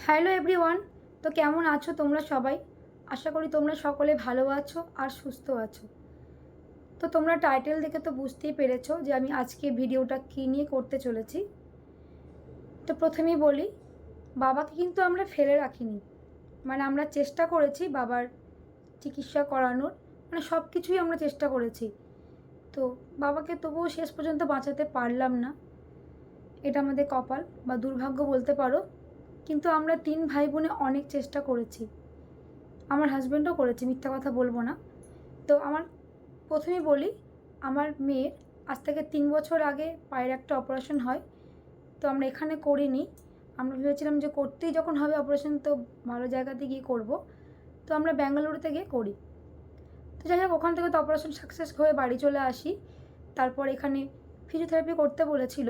Hello everyone. তো কেমন আছো তোমরা সবাই? আশা করি তোমরা সকলে ভালো আছো আর সুস্থ আছো। তো তোমরা টাইটেল দেখে তো বুঝতেই পেরেছো যে আমি আজকে ভিডিওটা কী নিয়ে করতে চলেছি। তো প্রথমেই বলি, বাবাকে কিন্তু আমরা ফেলে রাখিনি। মানে আমরা চেষ্টা করেছি বাবার চিকিৎসা করানোর, মানে সব কিছুই আমরা চেষ্টা করেছি। তো বাবাকে তবুও শেষ পর্যন্ত বাঁচাতে পারলাম না। এটা আমাদের কপাল বা দুর্ভাগ্য বলতে পারো। কিন্তু আমরা 3 ভাই বোনে অনেক চেষ্টা করেছি। আমার হাজব্যান্ডও করেছে, মিথ্যা কথা বলবো না। তো আমার প্রথমেই বলি, আমার মেয়ের আজ থেকে 3 বছর আগে পায়ের একটা অপারেশন হয়। তো আমরা এখানে করিনি। আমরা ভেবেছিলাম যে করতেই যখন হবে অপারেশন, তো ভালো জায়গাতে গিয়ে করব। তো আমরা ব্যাঙ্গালুরুতে গিয়ে করি। তো যাই হোক, ওখান থেকে তো অপারেশন সাকসেস হয়ে বাড়ি চলে আসি। তারপর এখানে ফিজিওথেরাপি করতে বলেছিল।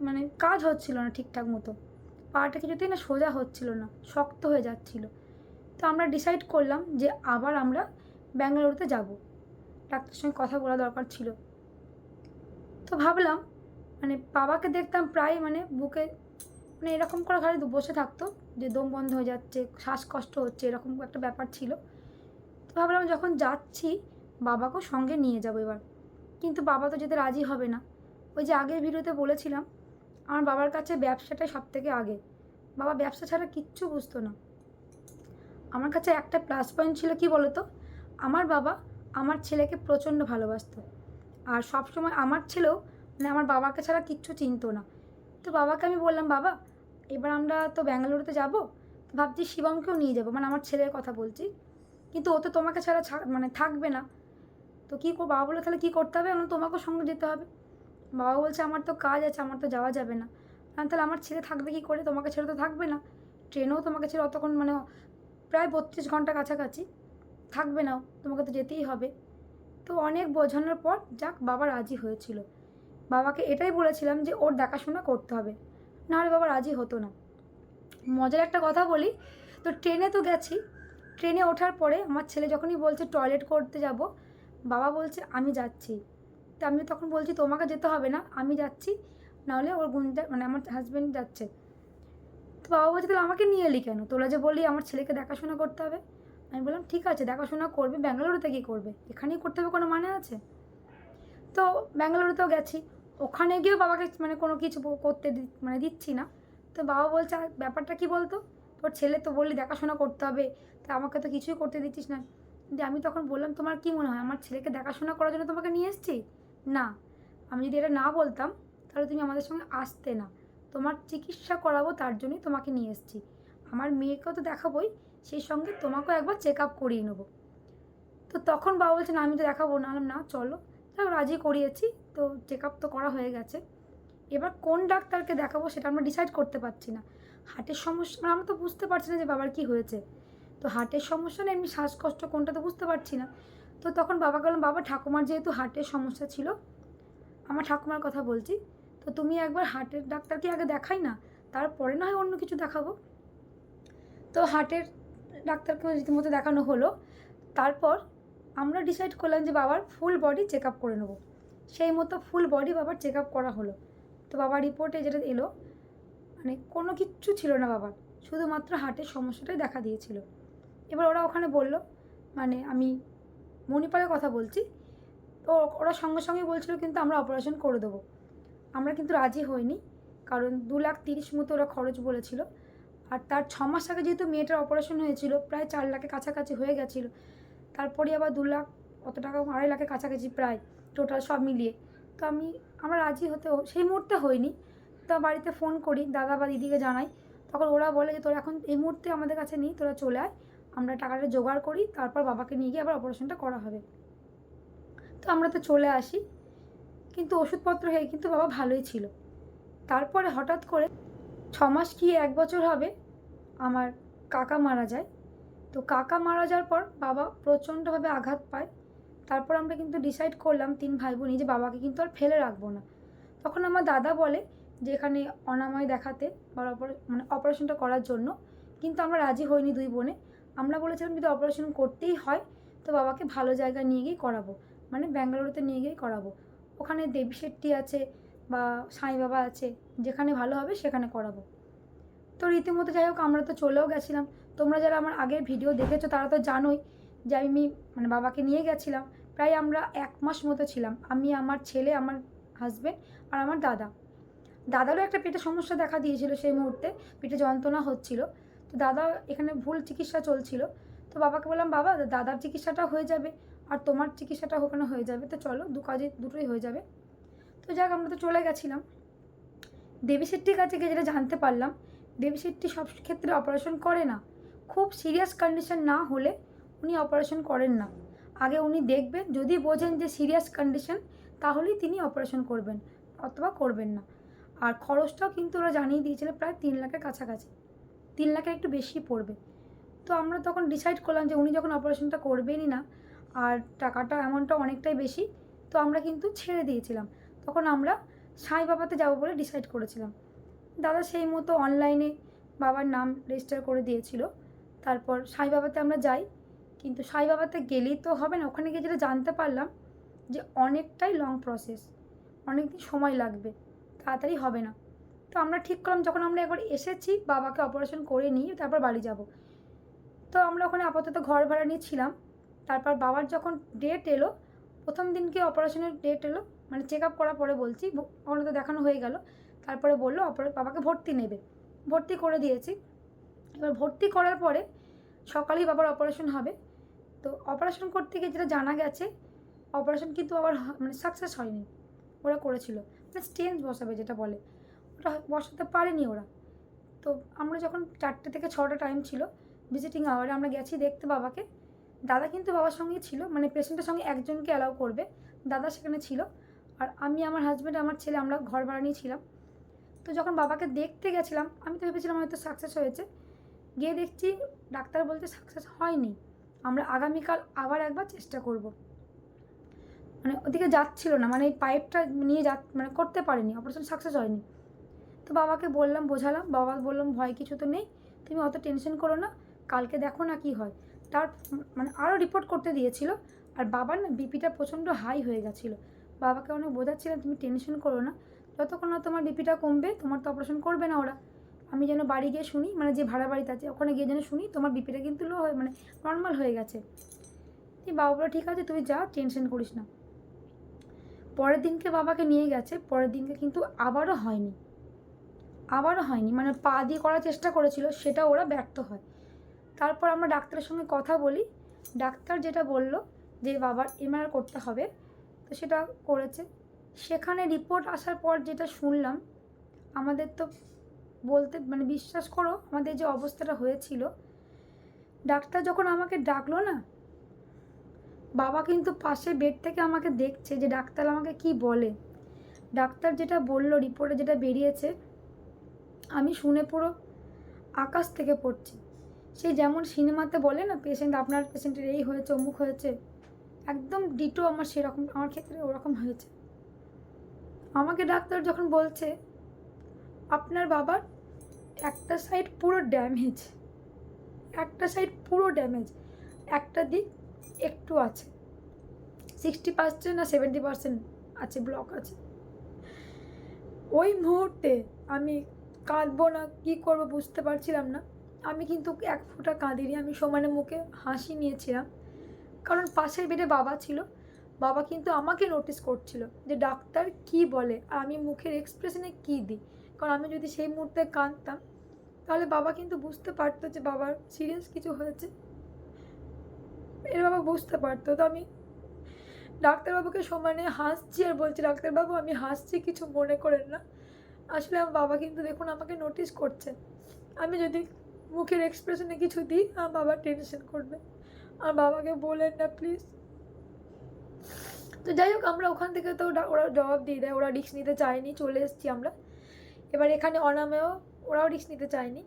মানে কাজ হচ্ছিল না ঠিকঠাক মতো, পাটা কিছুতেই না সোজা হচ্ছিল না, শক্ত হয়ে যাচ্ছিল। তো আমরা ডিসাইড করলাম যে আবার আমরা ব্যাঙ্গালুরুতে যাব, ডাক্তারের সঙ্গে কথা বলা দরকার ছিল। তো ভাবলাম, মানে বাবাকে দেখতাম প্রায় মানে বুকে মানে এরকম করে ঘরে বসে থাকতো, যে দম বন্ধ হয়ে যাচ্ছে, শ্বাসকষ্ট হচ্ছে, এরকম একটা ব্যাপার ছিল। তো ভাবলাম যখন যাচ্ছি বাবাকেও সঙ্গে নিয়ে যাবো এবার। কিন্তু বাবা তো যেতে রাজি হবে না। ওই যে আগের ভিডিওতে বলেছিলাম, আমার বাবার কাছে ব্যবসাটাই সব থেকে আগে। বাবা ব্যবসা ছাড়া কিচ্ছু বুঝতো না। আমার কাছে একটা প্লাস পয়েন্ট ছিল, কি বলতো, আমার বাবা আমার ছেলেকে প্রচণ্ড ভালোবাসতো। আর সবসময় আমার ছেলেও মানে আমার বাবাকে ছাড়া কিচ্ছু চিনতো না। তো বাবাকে আমি বললাম, বাবা এবার আমরা তো ব্যাঙ্গালুরুতে যাব, তো ভাবছি শিবমকেও নিয়ে যাবো, মানে আমার ছেলের কথা বলছি। কিন্তু ও তো তোমাকে ছাড়া মানে থাকবে না। তো কী বাবা বলে তাহলে কী করতে হবে? তোমাকেও সঙ্গে যেতে হবে। বাবা বলছে, আমার তো কাজ আছে, আমার তো যাওয়া যাবে না। তাহলে আমার ছেলে থাকবে কী করে? তোমাকে ছেড়ে তো থাকবে না। ট্রেনেও তোমাকে ছেড়ে অতক্ষণ মানে প্রায় 32 ঘন্টা কাছাকাছি থাকবে না, তোমাকে তো যেতেই হবে। তো অনেক বোঝানোর পর যাক বাবা রাজি হয়েছিল। বাবাকে এটাই বলেছিলাম যে ওর দেখাশোনা করতে হবে, নাহলে বাবা রাজি হতো না। মজার একটা কথা বলি, তো ট্রেনে তো গেছি। ট্রেনে ওঠার পরে আমার ছেলে যখনই বলছে টয়লেট করতে যাব, বাবা বলছে আমি যাচ্ছি। তো আমি তখন বলছি তোমাকে যেতে হবে না, আমি যাচ্ছি, নাহলে ওর গুঞ্জা মানে আমার হাজব্যান্ড যাচ্ছে। তো বাবা বলছে তাহলে আমাকে নিয়ে এলি কেন? তোরা যে বললি আমার ছেলেকে দেখাশোনা করতে হবে। আমি বললাম ঠিক আছে, দেখাশোনা করবে, ব্যাঙ্গালুরুতে গিয়ে করবে, এখানেই করতে হবে কোনো মানে আছে? তো ব্যাঙ্গালুরুতেও গেছি। ওখানে গিয়েও বাবাকে মানে কোনো কিছু করতে মানে দিচ্ছি না। তো বাবা বলছে আর ব্যাপারটা কী বলতো, তোর ছেলে তো বললি দেখাশোনা করতে হবে, তা আমাকে তো কিছুই করতে দিচ্ছিস না। কিন্তু আমি তখন বললাম, তোমার কী মনে হয় আমার ছেলেকে দেখাশোনা করার জন্য তোমাকে নিয়ে এসেছি? না, আমি যদি এটা না বলতাম তাহলে তুমি আমাদের সঙ্গে আসতে না। তোমার চিকিৎসা করাবো তার জন্যই তোমাকে নিয়ে এসেছি। আমার মেয়েকেও তো দেখাবোই, সেই সঙ্গে তোমাকেও একবার চেক আপ করিয়ে নেবো। তো তখন বাবা বলছে না আমি তো দেখাবো না। না চলো, তাও রাজি করিয়েছি। তো চেক আপ তো করা হয়ে গেছে। এবার কোন ডাক্তারকে দেখাবো সেটা আমরা ডিসাইড করতে পারছি না। হার্টের সমস্যা মানে আমরা তো বুঝতে পারছি না যে বাবার কী হয়েছে। তো হার্টের সমস্যা না এমনি শ্বাসকষ্ট কোনটা তো বুঝতে পারছি না। তো তখন বাবাকে বললাম, বাবা ঠাকুমার যেহেতু হার্টের সমস্যা ছিল, আমার ঠাকুমার কথা বলছি, তো তুমি একবার হার্টের ডাক্তারকে আগে দেখাই না, তারপরে না হয় অন্য কিছু দেখাবো। তো হার্টের ডাক্তারকেও রীতিমতো দেখানো হলো। তারপর আমরা ডিসাইড করলাম যে বাবার ফুল বডি চেক আপ করে নেবো। সেই মতো ফুল বডি বাবার চেক আপ করা হলো। তো বাবার রিপোর্টে যেটা এলো, মানে কোনো কিচ্ছু ছিল না বাবার, শুধুমাত্র হার্টের সমস্যাটাই দেখা দিয়েছিল। এবার ওরা ওখানে বলল, মানে আমি মণিপালের কথা বলছি, তো ওরা সঙ্গে সঙ্গেই বলছিল কিন্তু আমরা অপারেশন করে দেবো। আমরা কিন্তু রাজি হইনি, কারণ 2,30,000 মতো ওরা খরচ বলেছিল। আর তার 6 মাস আগে যেহেতু মেয়েটার অপারেশন হয়েছিল, প্রায় 4 লাখের কাছাকাছি হয়ে গেছিলো। তারপরে আবার 2 লাখ, কত টাকা 2.5 লাখের কাছাকাছি প্রায় টোটাল সব মিলিয়ে। তো আমরা রাজি হতে সেই মুহূর্তে হইনি। তো বাড়িতে ফোন করি, দাদা বা দিদিকে জানাই। তখন ওরা বলে যে তোরা এখন এই মুহূর্তে আমাদের কাছে নেই, তোরা চলে আয়, আমরা টাকাটা জোগাড় করি, তারপর বাবাকে নিয়ে গিয়ে আবার অপারেশনটা করা হবে। তো আমরা তো চলে আসি, কিন্তু ওষুধপত্র হয়ে কিন্তু বাবা ভালোই ছিল। তারপরে হঠাৎ করে 6 মাস কি 1 বছর হবে, আমার কাকা মারা যায়। তো কাকা মারা যাওয়ার পর বাবা প্রচণ্ডভাবে আঘাত পায়। তারপর আমরা কিন্তু ডিসাইড করলাম 3 ভাই বোনই যে বাবাকে কিন্তু আর ফেলে রাখবো না। তখন আমার দাদা বলে যে এখানে অনাময় দেখাতে বা মানে অপারেশনটা করার জন্য। কিন্তু আমরা রাজি হইনি 2 বোনে। আমরা বলেছিলাম যদি অপারেশন করতেই হয় তো বাবাকে ভালো জায়গায় নিয়ে গিয়েই করাবো, মানে ব্যাঙ্গালুরুতে নিয়ে গিয়েই করাবো। ওখানে দেবী শেট্টি আছে বা সাঁই বাবা আছে, যেখানে ভালো হবে সেখানে করাবো। তো রীতিমতো যাই হোক আমরা তো চলেও গেছিলাম। তোমরা যারা আমার আগের ভিডিও দেখেছো তারা তো জানোই যে আমি মানে বাবাকে নিয়ে গেছিলাম। প্রায় আমরা 1 মাস মতো ছিলাম, আমি, আমার ছেলে, আমার হাজব্যান্ড আর আমার দাদা। দাদারও একটা পেটে সমস্যা দেখা দিয়েছিল সেই মুহূর্তে, পেটে যন্ত্রণা হচ্ছিল। তো দাদা এখানে ভুল চিকিৎসা চলছিল। তো বাবাকে বললাম, বাবা দাদার চিকিৎসাটা হয়ে যাবে আর তোমার চিকিৎসাটা ওখানে হয়ে যাবে, তো চলো কাজে দুটোই হয়ে যাবে। তো যাক আমরা তো চলে গেছিলাম। দেবী শেট্টির কাছে গিয়ে যেটা জানতে পারলাম, দেবী শেট্টি সব ক্ষেত্রে অপারেশন করে না। খুব সিরিয়াস কন্ডিশন না হলে উনি অপারেশন করেন না। আগে উনি দেখবেন, যদি বোঝেন যে সিরিয়াস কন্ডিশন তাহলেই তিনি অপারেশন করবেন, অথবা করবেন না। আর খরচটাও কিন্তু ওরা জানিয়ে দিয়েছিল প্রায় 3 লাখের কাছাকাছি, 3 লাখের একটু বেশি পড়বে। তো আমরা তখন ডিসাইড করলাম যে উনি যখন অপারেশনটা করবেনই না আর টাকাটা অ্যামাউন্টটা অনেকটাই বেশি, তো আমরা কিন্তু ছেড়ে দিয়েছিলাম। তখন আমরা সাই বাবাতে যাবো বলে ডিসাইড করেছিলাম। দাদা সেই মতো অনলাইনে বাবার নাম রেজিস্টার করে দিয়েছিল। তারপর সাই বাবাতে আমরা যাই, কিন্তু সাই বাবাতে গেলেই তো হবে না, ওখানে গিয়ে যেটা জানতে পারলাম যে অনেকটাই লং প্রসেস, অনেক দিন সময় লাগবে, তাড়াতাড়ি হবে না। তো আমরা ঠিক করলাম যখন আমরা একবার এসেছি বাবাকে অপারেশন করে নিয়ে তারপর বাড়ি যাব। তো আমরা ওখানে আপাতত ঘর ভাড়া নিয়েছিলাম। তারপর বাবার যখন ডেট এলো, প্রথম দিনকে অপারেশনের ডেট এলো, মানে চেক আপ করার পরে বলছি, ওখানে তো দেখানো হয়ে গেল। তারপরে বললো বাবাকে ভর্তি নেবে, ভর্তি করে দিয়েছি। এবার ভর্তি করার পরে সকালেই বাবার অপারেশন হবে। তো অপারেশন করতে গিয়ে যেটা জানা গেছে, অপারেশন কিন্তু আবার মানে সাকসেস হয়নি। ওরা করেছিল মানে স্টেন্ট বসাবে যেটা বলে, ওটা বসাতে পারেনি ওরা। তো আমরা যখন 4টে থেকে 6টা টাইম ছিল ভিজিটিং আওয়ারে, আমরা গেছি দেখতে বাবাকে। দাদা কিন্তু বাবার সঙ্গে ছিল, মানে পেশেন্টের সঙ্গে একজনকে অ্যালাউ করবে, দাদা সেখানে ছিল। আর আমি, আমার হাজব্যান্ড, আমার ছেলে, আমরা ঘর ভাড়া নিয়েছিলাম। তো যখন বাবাকে দেখতে গেছিলাম আমি তো ভেবেছিলাম হয়তো সাকসেস হয়েছে, গিয়ে দেখছি ডাক্তার বলতে সাকসেস হয়নি, আমরা আগামীকাল আবার একবার চেষ্টা করব। মানে ওদিকে যাচ্ছিল না, মানে এই পাইপটা নিয়ে মানে করতে পারেনি, অপারেশন সাকসেস হয়নি। তো বাবাকে বললাম, বোঝালাম, বাবা বললাম ভয় কিছু তো নেই, তুমি অত টেনশন করো না, কালকে দেখো না কি হয়। তার মানে আরও রিপোর্ট করতে দিয়েছিল। আর বাবার না বিপিটা প্রচণ্ড হাই হয়ে গেছিলো। বাবাকে অনেক বোঝাচ্ছিলাম তুমি টেনশন করো না, যতক্ষণ না তোমার বিপিটা কমবে তোমার তো অপারেশন করবে না ওরা। আমি যেন বাড়ি গিয়ে শুনি, মানে যে ভাড়া বাড়িতে আছে ওখানে গিয়ে যেন শুনি তোমার বিপিটা কিন্তু লো হয়ে মানে নর্মাল হয়ে গেছে। বাবা বলে ঠিক আছে তুই যা, টেনশন করিস না। পরের দিনকে বাবাকে নিয়ে গেছে, পরের দিনকে কিন্তু আবারও হয়নি, মানে পা দিয়ে করার চেষ্টা করেছিল, সেটা ওরা ব্যর্থ হয়। তারপর আমরা ডাক্তারের সঙ্গে কথা বলি, ডাক্তার যেটা বলল যে বাবার এমআরআই করতে হবে, তো সেটা করেছে। সেখানে রিপোর্ট আসার পর যেটা শুনলাম, আমাদের তো বলতে মানে বিশ্বাস করো আমাদের যে অবস্থাটা হয়েছিল, ডাক্তার যখন আমাকে ডাকলো না, বাবা কিন্তু পাশে বেড থেকে আমাকে দেখছে যে ডাক্তার আমাকে কি বলে। ডাক্তার যেটা বলল, রিপোর্টে যেটা বেরিয়েছে, আমি শুনে পুরো আকাশ থেকে পড়ছি। সেই যেমন সিনেমাতে বলে না পেশেন্ট, আপনার পেশেন্টের এই হয়েছে অমুক হয়েছে, একদম ডিটো আমার সেরকম, আমার ক্ষেত্রে ওরকম হয়েছে। আমাকে ডাক্তার যখন বলছে আপনার বাবার একটা সাইড পুরো ড্যামেজ, একটা দিক একটু আছে, 60% না 70% আছে, ব্লক আছে। ওই মুহূর্তে আমি কাঁদবো না কী করবো বুঝতে পারছিলাম না। আমি কিন্তু এক ফোঁটা কাঁদিনি, আমি সমানে মুখে হাসি নিয়েছিলাম, কারণ পাশের বেডে বাবা ছিল। বাবা কিন্তু আমাকে নোটিস করছিল যে ডাক্তার কি বলে আর আমি মুখের এক্সপ্রেশনে কী দিই। কারণ আমি যদি সেই মুহূর্তে কাঁদতাম তাহলে বাবা কিন্তু বুঝতে পারতো যে বাবার সিরিয়াস কিছু হয়েছে, এর বাবা বুঝতে পারতো। তো আমি ডাক্তারবাবুকে সমানে হাসছি আর বলছি ডাক্তারবাবু আমি হাসছি, কিছু মনে করেন না, আসলে আমার বাবা কিন্তু দেখুন আমাকে নোটিস করছে, আমি যদি মুখের এক্সপ্রেশনে কিছু দিই আমার বাবা টেনশন করবে, আর বাবাকে বলেন না প্লিজ। তো যাই হোক আমরা ওখান থেকে তো ওরা জবাব দিয়ে দেয়, ওরা রিস্ক নিতে চায়নি, চলে এসেছি আমরা। এবার এখানে অনামেও ওরাও রিস্ক নিতে চায়নি।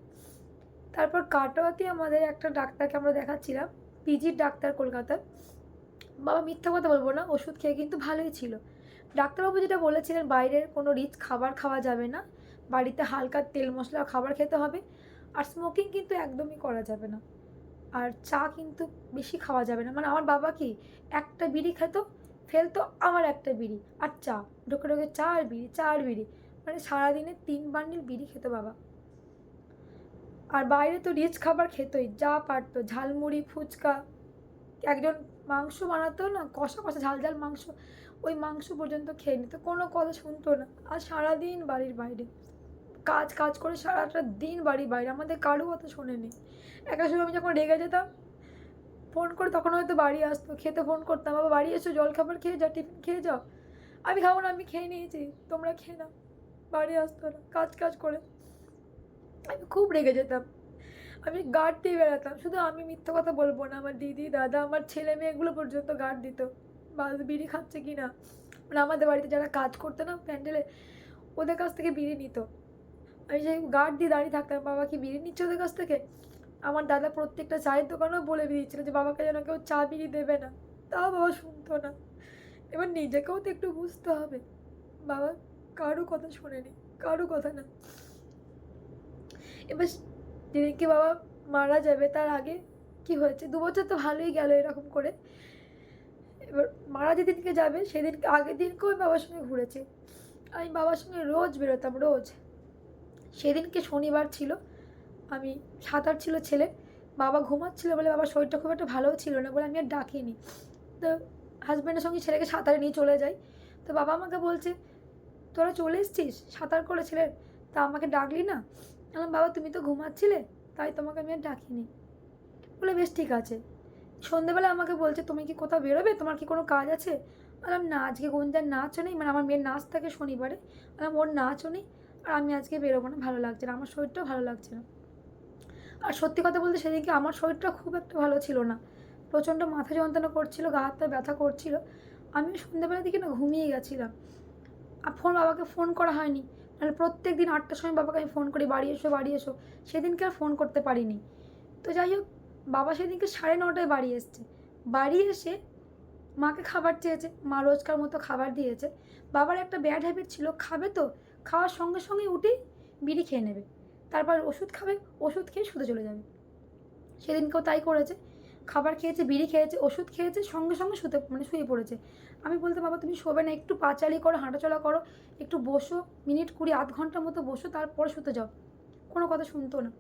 তারপর কাটোয়াতে আমাদের একটা ডাক্তারকে আমরা দেখাচ্ছিলাম, পিজির ডাক্তার কলকাতার। বাবা মিথ্যা কথা বলবো না, ওষুধ খেয়ে কিন্তু ভালোই ছিল। ডাক্তারবাবু যেটা বলেছিলেন বাইরের কোনো রিচ খাবার খাওয়া যাবে না, বাড়িতে হালকা তেল মশলা খাবার খেতে হবে, আর স্মোকিং কিন্তু একদমই করা যাবে না, আর চা কিন্তু বেশি খাওয়া যাবে না। মানে আমার বাবা কি একটা বিড়ি খেত, ফেলতো আমার একটা বিড়ি আর চা, ঢোকে ঢোকে চা আর বিড়ি, মানে সারাদিনে 3 বান্ডিল বিড়ি খেত বাবা। আর বাইরে তো রিচ খাবার খেতই, যা পারতো, ঝালমুড়ি, ফুচকা, একজন মাংস বানাতো না, কষা কষা ঝাল ঝাল মাংস, ওই মাংস পর্যন্ত খেয়ে নিত, কোনো কথা শুনতো না। আর সারাদিন বাড়ির বাইরে কাজ কাজ করে সারাটা দিন বাড়ির বাইরে, আমাদের কারো কথা শোনেনি। একটা সময় আমি যখন রেগে যেতাম ফোন করে, তখন হয়তো বাড়ি আসতো, খেতে ফোন করতাম, বাবা বাড়ি এসো, জল খাবার খেয়ে যাও, টিফিন খেয়ে যাও। আমি খাবো না, আমি খেয়ে নিয়েছি, তোমরা খেয়ে নাও। বাড়ি আসতো না, কাজ কাজ করে। আমি খুব রেগে যেতাম, আমি গার্ড দিয়ে বেড়াতাম। শুধু আমি মিথ্যে কথা বলবো না, আমার দিদি, দাদা, আমার ছেলে মেয়েগুলো পর্যন্ত গার্ড দিত, বা বিড়ি খাচ্ছে কি না। মানে আমাদের বাড়িতে যারা কাজ করতো না প্যান্ডেলে, ওদের কাছ থেকে বিড়ি নিত। আমি সেই গার্ড দিয়ে দাঁড়িয়ে থাকতাম, বাবা কি বিড়ি নিচ্ছে ওদের কাছ থেকে। আমার দাদা প্রত্যেকটা চায়ের দোকানেও বলে দিয়েছিল যে বাবাকে যেন কেউ চা বিড়ি দেবে না, তাও বাবা শুনতো না। এবার নিজেকেও তো একটু বুঝতে হবে, বাবা কারো কথা শোনেনি, কারো কথা না। এবার যেদিনকে বাবা মারা যাবে তার আগে কি হয়েছে, 2 বছর তো ভালোই গেল এরকম করে। এবার মারা যেদিনকে যাবে সেদিনকে আগের দিনকেও আমি বাবার সঙ্গে ঘুরেছি, আমি বাবার সঙ্গে রোজ বেরোতাম, রোজ। সেদিনকে শনিবার ছিল, আমি 7-8 ছিল ছেলে, বাবা ঘুমাচ্ছিল বলে, বাবার শরীরটা খুব একটা ভালোও ছিল না বলে আমি আর ডাকিনি। তো হাজব্যান্ডের সঙ্গে ছেলেকে সাঁতারে নিয়ে চলে যাই। তো বাবা আমাকে বলছে, তোরা চলে এসছিস সাঁতার করে ছেলের, তা আমাকে ডাকলি না? বললাম, বাবা তুমি তো ঘুমাচ্ছিলে, তাই তোমাকে আমি আর ডাকিনি। বলে বেশ ঠিক আছে। সন্ধেবেলা আমাকে বলছে, তুমি কি কোথাও বেরোবে, তোমার কি কোনো কাজ আছে? বললাম না, আজকে গুঞ্জার নাচও নেই, মানে আমার মেয়ের নাচ থাকে শনিবারে। বললাম ওর নাচও নেই, আর আমি আজকে বেরোবো না, ভালো লাগছে না, আমার শরীরটাও ভালো লাগছে না। আর সত্যি কথা বলতে সেদিনকে আমার শরীরটা খুব একটা ভালো ছিল না, প্রচণ্ড মাথা যন্ত্রণা করছিল, গা হাত পা ব্যথা করছিল। আমি সন্ধ্যেবেলার দিকে না ঘুমিয়ে গেছিলাম। আর বাবাকে ফোন করা হয়নি, নাহলে প্রত্যেক দিন 8টার সময় বাবাকে আমি ফোন করি, বাড়ি এসো বাড়ি এসো। সেদিনকে আর ফোন করতে পারিনি। তো যাই হোক, বাবা সেদিনকে 9:30টায় বাড়ি এসছে। বাড়ি এসে মাকে খাবার চেয়েছে, মা রোজকার মতো খাবার দিয়েছে। বাবার একটা ব্যাড হ্যাবিট ছিল, খাবে তো খাওয়ার সঙ্গে সঙ্গে উঠেই বিড়ি খেয়ে নেবে, তারপর ওষুধ খাবে, ওষুধ খেয়ে শুতে চলে যাবে। সেদিনকেও তাই করেছে, খাবার খেয়েছে, বিড়ি খেয়েছে, ওষুধ খেয়েছে, সঙ্গে সঙ্গে শুয়ে পড়েছে। আমি বলতাম, বাবা তুমি শোবে না, একটু পাচালি করো, হাঁটাচলা করো, একটু বসো, মিনিট 20 আধ ঘন্টার মতো বসো, তারপরে শুতে যাও। কোনো কথা শুনতো না।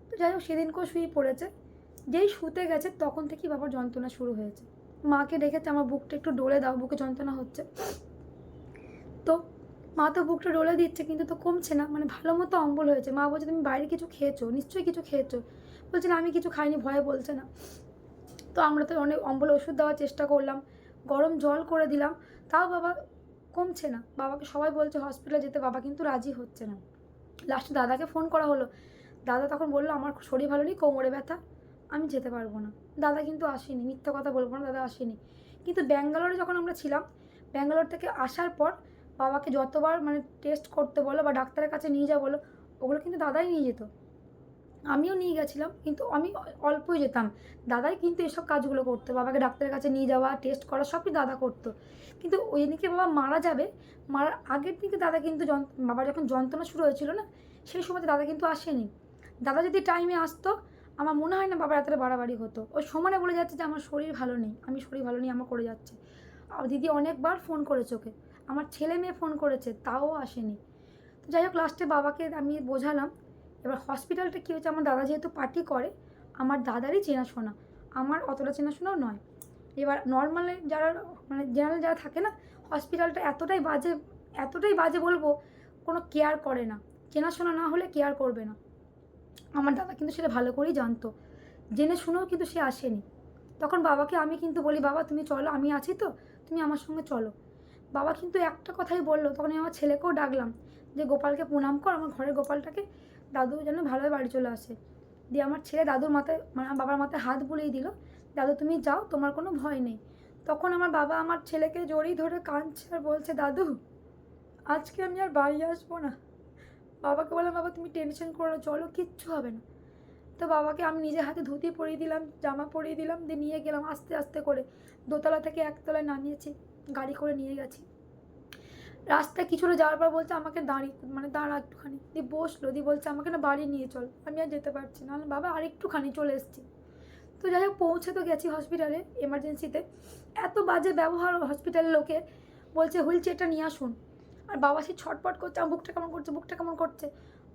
তো যাই হোক, সেদিনকেও শুয়ে পড়েছে। যেই শুতে গেছে তখন থেকেই বাবার যন্ত্রণা শুরু হয়েছে। মাকে ডেকেছে, আমার বুকটা একটু ডলে দাও, বুকে যন্ত্রণা হচ্ছে। তো মা তো বুকটা ডলে দিচ্ছে, কিন্তু তো কমছে না, মানে ভালো মতো অম্বল হয়েছে। মা বলছে, তুমি বাইরে কিছু খেয়েছো, নিশ্চয়ই কিছু খেয়েছো। বলছে না, আমি কিছু খাইনি, ভয়ে বলছে না। তো আমরা তো অনেক অম্বল ওষুধ দেওয়ার চেষ্টা করলাম, গরম জল করে দিলাম, তাও বাবা কমছে না। বাবাকে সবাই বলছে হসপিটালে যেতে, বাবা কিন্তু রাজি হচ্ছে না। লাস্টে দাদাকে ফোন করা হলো, দাদা তখন বললো, আমার শরীর ভালো নেই, কোমরে ব্যথা, আমি যেতে পারবো না। দাদা কিন্তু আসেনি, মিথ্যা কথা বলবো না, দাদা আসেনি। কিন্তু ব্যাঙ্গালোরে যখন আমরা ছিলাম, ব্যাঙ্গালোর থেকে আসার পর বাবাকে যতবার মানে টেস্ট করতে বলো বা ডাক্তারের কাছে নিয়ে যাও বলো, ওগুলো কিন্তু দাদাই নিয়ে যেত। আমিও নিয়ে গেছিলাম, কিন্তু আমি অল্পই যেতাম। দাদাই কিন্তু এসব কাজগুলো করতো, বাবাকে ডাক্তারের কাছে নিয়ে যাওয়া, টেস্ট করা, সবই দাদা করতো। কিন্তু ওই দিনকে বাবা মারা যাবে, মারার আগের দিকে দাদা কিন্তু বাবার যখন যন্ত্রণা শুরু হয়েছিল না, সেই সময়তে দাদা কিন্তু আসেনি। দাদা যদি টাইমে আসতো, আমার মনে হয় না বাবার এতটা বাড়াবাড়ি হতো। ওই সমানে বলে যাচ্ছে যে আমার শরীর ভালো নেই, আমি শরীর ভালো নেই, আমার করে যাচ্ছে। আর দিদি অনেকবার ফোন করেছে ওকে, আমার ছেলে মেয়ে ফোন করেছে, তাও আসেনি। তো যাই হোক, লাস্টে বাবাকে আমি বোঝালাম। এবার হসপিটালটা কী হয়েছে, আমার দাদা যেহেতু পার্টি করে, আমার দাদারই চেনাশোনা, আমার অতটা চেনাশোনাও নয়। এবার নর্মালে যারা মানে জেনারেল যারা থাকে না, হসপিটালটা এতটাই বাজে বলবো, কোনো কেয়ার করে না, চেনাশোনা না হলে কেয়ার করবে না। আমার দাদা কিন্তু সেটা ভালো করেই জানতো, জেনে শুনেও কিন্তু সে আসেনি। তখন বাবাকে আমি কিন্তু বলি, বাবা তুমি চলো, আমি আছি তো, তুমি আমার সঙ্গে চলো। বাবা কিন্তু একটা কথাই বললো, তখন আমি আমার ছেলেকেও ডাকলাম যে গোপালকে প্রণাম কর, আমার ঘরের গোপালটাকে, দাদু যেন ভালোভাবে বাড়ি চলে আসে। দিয়ে আমার ছেলে দাদুর মাথায়, মানে আমার বাবার মাথায় হাত বুলিয়ে দিল, দাদু তুমি যাও, তোমার কোনো ভয় নেই। তখন আমার বাবা আমার ছেলেকে জড়িয়ে ধরে কাঁদছে আর বলছে, দাদু আজকে আমি আর বাড়ি আসবো না। বাবাকে বললাম, বাবা তুমি টেনশন করো না, চলো, কিচ্ছু হবে না। তো বাবাকে আমি নিজে হাতে ধুতি পরিয়ে দিলাম, জামা পরিয়ে দিলাম, দিয়ে নিয়ে গেলাম আস্তে আস্তে করে, দোতলা থেকে একতলায় নামিয়েছি, গাড়ি করে নিয়ে গেছি। রাস্তায় কিছুটা যাওয়ার পর বলছে আমাকে দাঁড়া একটুখানি, দিয়ে বসলো, দিয়ে বলছে আমাকে না বাড়ি নিয়ে চল, আমি আর যেতে পারছি না। বাবা আর একটুখানি, চলে এসেছি। তো যাই হোক, পৌঁছে তো গেছি হসপিটালে, এমার্জেন্সিতে। এত বাজে ব্যবহার হসপিটালের লোকে, বলছে হুইল চেয়ারটা নিয়ে আসুন। আর বাবা সে ছটপট করছে, আমার বুকটা কেমন করছে, বুকটা কেমন করছে।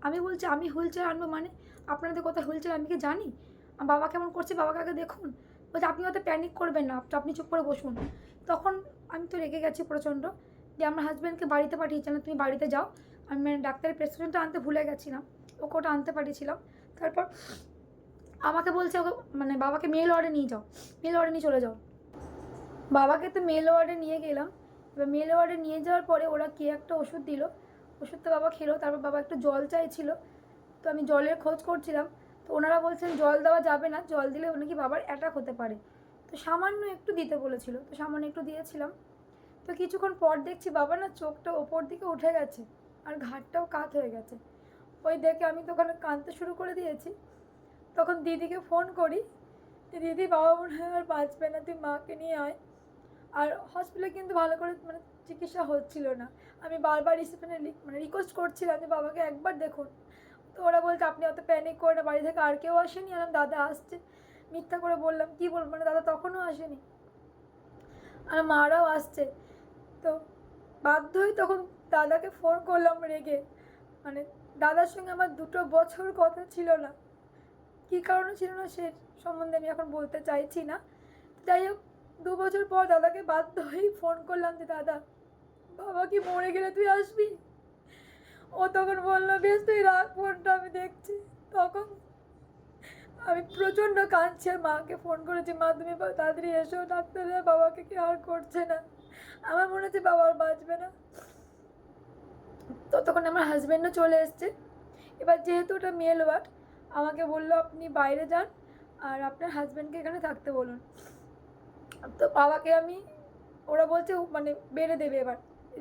আমি বলছি আমি হুইল চেয়ার আনবো মানে, আপনাদের কোথায় হয়েছিল আমি কি জানি? বাবা কেমন করছে বাবাকে আগে দেখুন। বলছে আপনি অত প্যানিক করবেন না, আপনি চুপ করে বসুন। তখন আমি তো রেগে গেছি প্রচণ্ড, যে আমার হাজব্যান্ডকে বাড়িতে পাঠিয়েছিলাম, তুমি বাড়িতে যাও। আমি মানে ডাক্তারের প্রেসক্রিপশনটা আনতে ভুলে গেছিলাম, ওকে ওটা আনতে পাঠিয়েছিলাম। তারপর আমাকে বলছে ওকে মানে বাবাকে মেল ওয়ার্ডে নিয়ে যাও, মেল ওয়ার্ডে নিয়ে চলে যাও। বাবাকে তো মেল ওয়ার্ডে নিয়ে গেলাম। এবার মেল ওয়ার্ডে নিয়ে যাওয়ার পরে ওরা কী একটা ওষুধ দিল, ওষুধটা বাবা খেলো। তারপর বাবা একটু জল চাইছিল, তো আমি জলের খোঁজ করছিলাম। তো ওনারা বলছেন জল দেওয়া যাবে না, জল দিলে নাকি বাবার অ্যাটাক হতে পারে। তো সামান্য একটু দিতে বলেছিল, তো সামান্য একটু দিয়েছিলাম। তো কিছুক্ষণ পর দেখছি বাবা না চোখটা ওপর দিকে উঠে গেছে, আর ঘাটটাও কাত হয়ে গেছে। ওই দেখে আমি তো ওখানে কাঁদতে শুরু করে দিয়েছি। তখন দিদিকে ফোন করি, দিদি বাবা মনে হয় আর বাঁচবে না, তুই মাকে নিয়ে আয়। আর হসপিটালে কিন্তু ভালো করে মানে চিকিৎসা হচ্ছিল না। আমি বারবার রিসেপশনে রিকোয়েস্ট করছিলাম যে বাবাকে একবার দেখুন। তো ওরা বলছে আপনি অত প্যানিক করে না, বাড়ি থেকে আর কেউ আসেনি। আর দাদা আসছে, মিথ্যা করে বললাম, কী বলবো, মানে দাদা তখনও আসেনি, আর মারাও আসছে। তো বাধ্য হয়ে তখন দাদাকে ফোন করলাম রেগে। মানে দাদার সঙ্গে আমার 2 বছর কথা ছিল না, কী কারণে ছিল না সে সম্বন্ধে আমি এখন বলতে চাইছি না। যাই হোক, 2 বছর পর দাদাকে বাধ্য হয়েই ফোন করলাম যে দাদা বাবা কি মরে গেলে তুই আসবি? ও তখন বললো বেশ তুই রাখ ফোনটা, আমি দেখছি। তখন আমি প্রচণ্ড কাঁদছি, আর মাকে ফোন করেছি, মা তুমি তাড়াতাড়ি এসো, ডাক্তাররা বাবাকে কি আর করছে না, আমার মনে হচ্ছে বাবা আর বাঁচবে না। তো তখন আমার হাজব্যান্ডও চলে এসছে। এবার যেহেতু ওটা মেল ওয়ার্ড, আমাকে বললো আপনি বাইরে যান আর আপনার হাজব্যান্ডকে এখানে থাকতে বলুন। তো বাবাকে আমি, ওরা বলছে মানে বেডে দেবে এবার।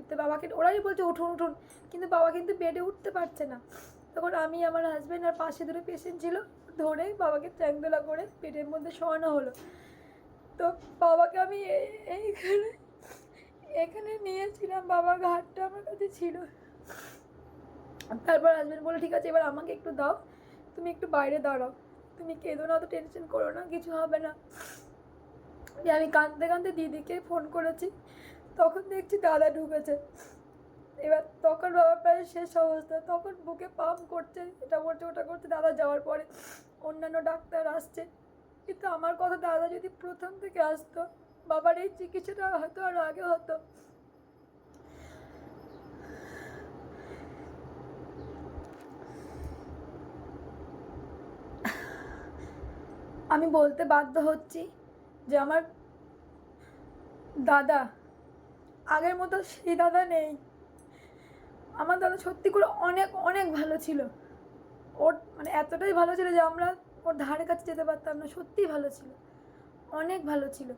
তো বাবাকে ওরাই বলছে উঠুন উঠুন, কিন্তু বাবা কিন্তু বেডে উঠতে পারছে না। তখন আমি, আমার হাজব্যান্ড আর পাশে 2 পেশেন্ট ছিল, ধরে বাবাকে চ্যাংদোলা করে বেডের মধ্যে শোয়ানো হলো। তো বাবাকে আমি এইখানে এখানে নিয়েছিলাম, বাবার ঘাটটা আমার কাছে ছিল। তারপর হাজব্যান্ড বললো ঠিক আছে এবার আমাকে একটু দাও, তুমি একটু বাইরে দাঁড়াও, তুমি কেঁদো না, তো টেনশন করো না, কিছু হবে না। যে আমি কাঁদতে কাঁদতে দিদিকে ফোন করেছি, তখন দেখছি দাদা ঢুকেছে। এবার তখন বাবা প্রায় শেষ অবস্থা, তখন বুকে পাম্প করছে, এটা করছে ওটা করছে। দাদা যাওয়ার পরে অন্যান্য ডাক্তার আসছে, কিন্তু আমার কথা দাদা যদি প্রথম থেকে আসতো, বাবার এই চিকিৎসাটা হয়তো আর আগে হতো। আমি বলতে বাধ্য হচ্ছি যে আমার দাদা আগের মতো সেই দাদা নেই। আমার দাদা সত্যি করে অনেক অনেক ভালো ছিল। ওর মানে এতটাই ভালো ছিল যে আমরা ওর ধারে কাছে যেতে পারতাম না, সত্যিই ভালো ছিল, অনেক ভালো ছিল।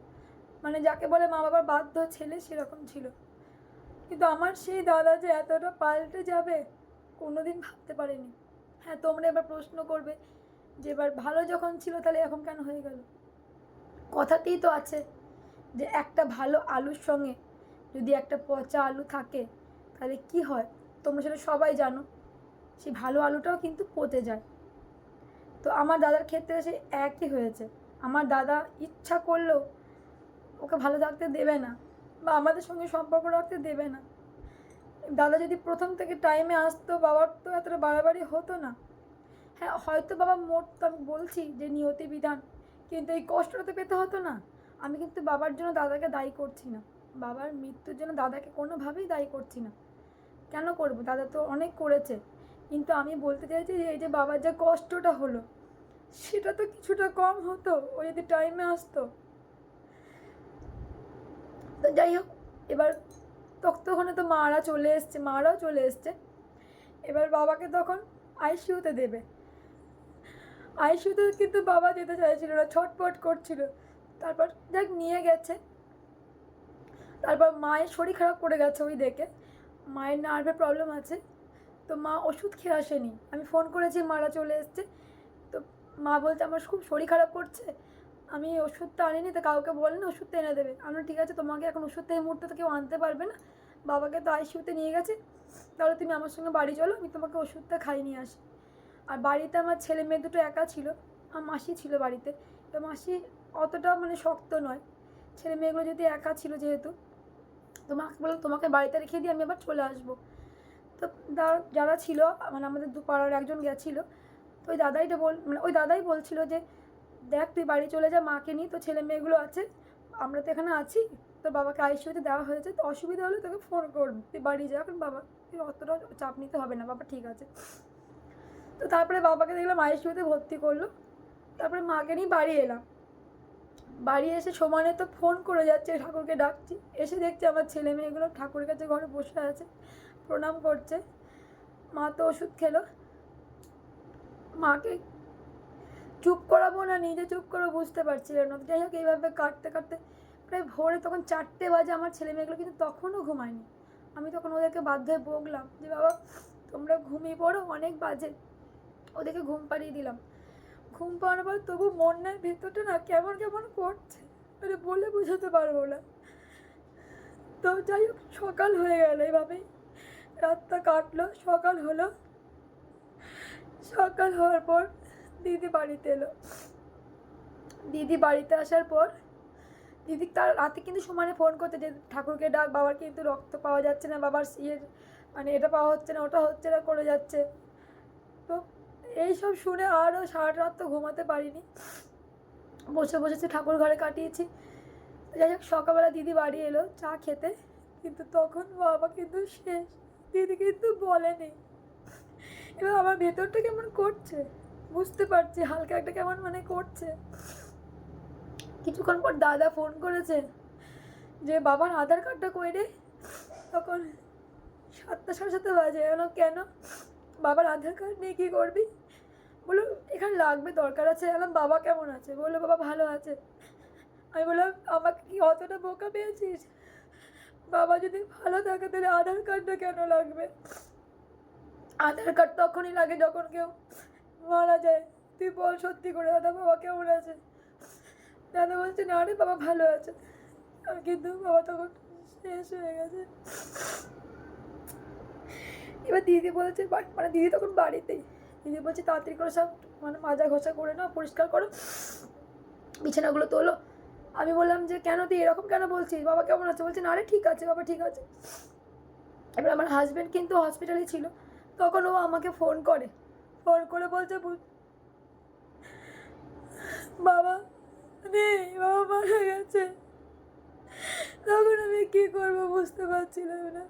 মানে যাকে বলে মা বাবার বাধ্য ছেলে, সেরকম ছিল। কিন্তু আমার সেই দাদা যে এতটা পাল্টে যাবে কোনোদিন ভাবতে পারিনি। হ্যাঁ, তোমরা এবার প্রশ্ন করবে যে এবার ভালো যখন ছিল তাহলে এখন কেন হয়ে গেল? কথাতেই তো আছে যে একটা ভালো আলুর সঙ্গে যদি একটা পচা আলু থাকে তাহলে কি হয়, তোমরা সেটা সবাই জানো। সেই ভালো আলুটাও কিন্তু পচে যায়। তো আমার দাদার ক্ষেত্রে সে একই হয়েছে। আমার দাদা ইচ্ছা করলেও ওকে ভালো থাকতে দেবে না, বা আমাদের সঙ্গে সম্পর্ক রাখতে দেবে না। দাদা যদি প্রথম থেকে টাইমে আসতো, বাবার তো এতটা বাড়াবাড়ি হতো না। হ্যাঁ, হয়তো বাবা মরতো, আমি বলছি যে নিয়তি বিধান, কিন্তু এই কষ্টটা তো পেতে হতো না। আমি কিন্তু বাবার জন্য দাদাকে দায়ী করছি না, বাবার মৃত্যুর জন্য দাদাকে কোনোভাবেই দায়ী করছি না। কেন করবো, দাদা তো অনেক করেছে। কিন্তু আমি বলতে চাইছি যে এই যে বাবার যে কষ্টটা হলো সেটা তো কিছুটা কম হতো ও যদি টাইমে আসতো। তো যাই হোক, এবার ততক্ষণে তো মারাও চলে এসছে। এবার বাবাকে তখন আইসিইউতে দেবে। আইসিইউতে কিন্তু বাবা যেতে চাইছিল না, ছটফট করছিল। তারপর দেখ নিয়ে গেছে। তারপর মায়ের শরীর খারাপ করে গেছে, ওই দেখে মায়ের নার্ভে প্রবলেম আছে। তো মা ওষুধ খেয়ে আসেনি, আমি ফোন করেছি, মারা চলে এসছে। তো মা বলছে আমার খুব শরীর খারাপ করছে, আমি ওষুধটা আনিনি, তো কাউকে বলেনি ওষুধটা এনে দেবে। আমি ঠিক আছে, তোমাকে এখন ওষুধটা এই মুহূর্তে তো কেউ আনতে পারবে না, বাবাকে তো আইসিইউতে নিয়ে গেছে, তাহলে তুমি আমার সঙ্গে বাড়ি চলো, আমি তোমাকে ওষুধটা খাইয়ে নিয়ে আসি। আর বাড়িতে আমার ছেলে মেয়ে 2 একা ছিল, আমার মাসি ছিল বাড়িতে। তো মাসি অতটা মানে শক্ত নয়, ছেলে মেয়েগুলো যদি একা ছিল যেহেতু, তো মাকে বললাম তোমাকে বাড়িতে রেখে দিয়ে আমি আবার চলে আসবো। তো যারা ছিল মানে আমাদের 2 পাড়ার একজন গেছিলো, তো ওই দাদাইটা মানে ওই দাদাই বলছিল যে দেখ তুই বাড়ি চলে যা, মাকে নিয়ে, তো ছেলে মেয়েগুলো আছে, আমরা তো এখানে আছি, তোর বাবাকে আইসিইউতে দেওয়া হয়েছে, তো অসুবিধা হলে তোকে ফোন করবি, তুই বাড়ি যা, এখন বাবা তুই অতটা চাপ নিতে হবে না, বাবা ঠিক আছে। তো তারপরে বাবাকে দেখলাম আইসিইউতে ভর্তি করলো, তারপরে মাকে নিয়ে বাড়ি এলাম। বাড়ি এসে সমানে তো ফোন করে যাচ্ছে, ঠাকুরকে ডাকছি, এসে দেখছি আমার ছেলে মেয়েগুলো ঠাকুরের কাছে ঘরে বসে আছে, প্রণাম করছে। মা তো ওষুধ খেলো, মাকে চুপ করাবো না নিজে চুপ করে বুঝতে পারছিল না। যাই হোক এইভাবে কাটতে কাটতে প্রায় ভোরে তখন 4টে বাজে, আমার ছেলে মেয়েগুলো কিন্তু তখনও ঘুমায়নি। আমি তখন ওদেরকে বাধ্য হয়ে বকলাম যে বাবা তোমরা ঘুমিয়ে পড়ো, অনেক বাজে। ওদেরকে ঘুম পাড়িয়ে দিলাম। ঘুম পাড়ানোর পর তবু মনের ভেতরটা না কেমন কেমন করছে, মানে বলে বোঝাতে পারবো না। তো যাই হোক সকাল হয়ে গেল, এইভাবেই রাতটা কাটলো। সকাল হলো, সকাল হওয়ার পর দিদি বাড়িতে এলো। দিদি বাড়িতে আসার পর দিদি তার রাতে কিন্তু সমানে ফোন করতে যে ঠাকুরকে ডাক, বাবার কিন্তু রক্ত পাওয়া যাচ্ছে না, বাবার মানে এটা পাওয়া হচ্ছে না, ওটা হচ্ছে না, করে যাচ্ছে। তো এইসব শুনে আরও সারা রাত তো ঘুমাতে পারিনি, বসে বসেছি ঠাকুর ঘরে কাটিয়েছি। যাই হোক সকালবেলা দিদি বাড়ি এলো চা খেতে, কিন্তু তখন বাবা কিন্তু শেষ, দিদি কিন্তু বলেনি। এবার আমার ভেতরটা কেমন করছে বুঝতে পারছি, হালকা একটা কেমন মানে করছে। কিছুক্ষণ পর দাদা ফোন করেছে যে বাবার আধার কার্ডটা কই রে। তখন 7টা 7:30 বাজে। এলো কেন, বাবার আধার কার্ড নিয়ে কী করবি? বললো এখানে লাগবে, দরকার আছে। এলাম বাবা কেমন আছে? বললো বাবা ভালো আছে। আমি বললাম আমাকে কি অতটা বোকা পেয়েছিস? বাবা যদি ভালো থাকে তাহলে আধার কার্ডটা কেন লাগবে? আধার কার্ড তখনই লাগে যখন কেউ মারা যায়। তুই বল সত্যি করে দাদা বাবা কেমন আছে? দাদা বলছে না রে বাবা ভালো আছে। কিন্তু বাবা তখন শেষ হয়ে গেছে। এবার দিদি বলছে, মানে দিদি তখন বাড়িতেই, দিদি বলছে তাড়াতাড়ি করে সব মানে মাজা ঘষা করে নাও, পরিষ্কার করো, বিছানাগুলো তোলো। আমি বললাম যে কেন তুই এরকম কেন বলছিস, বাবা কেমন আছে? বলছে না রে ঠিক আছে বাবা ঠিক আছে। এবার আমার হাজব্যান্ড কিন্তু হসপিটালে ছিল, তখন ও আমাকে ফোন করে বলছে বাবা নেই, বাবা মারা গেছে। তখন আমি কী করবো বুঝতে পারছিলাম না।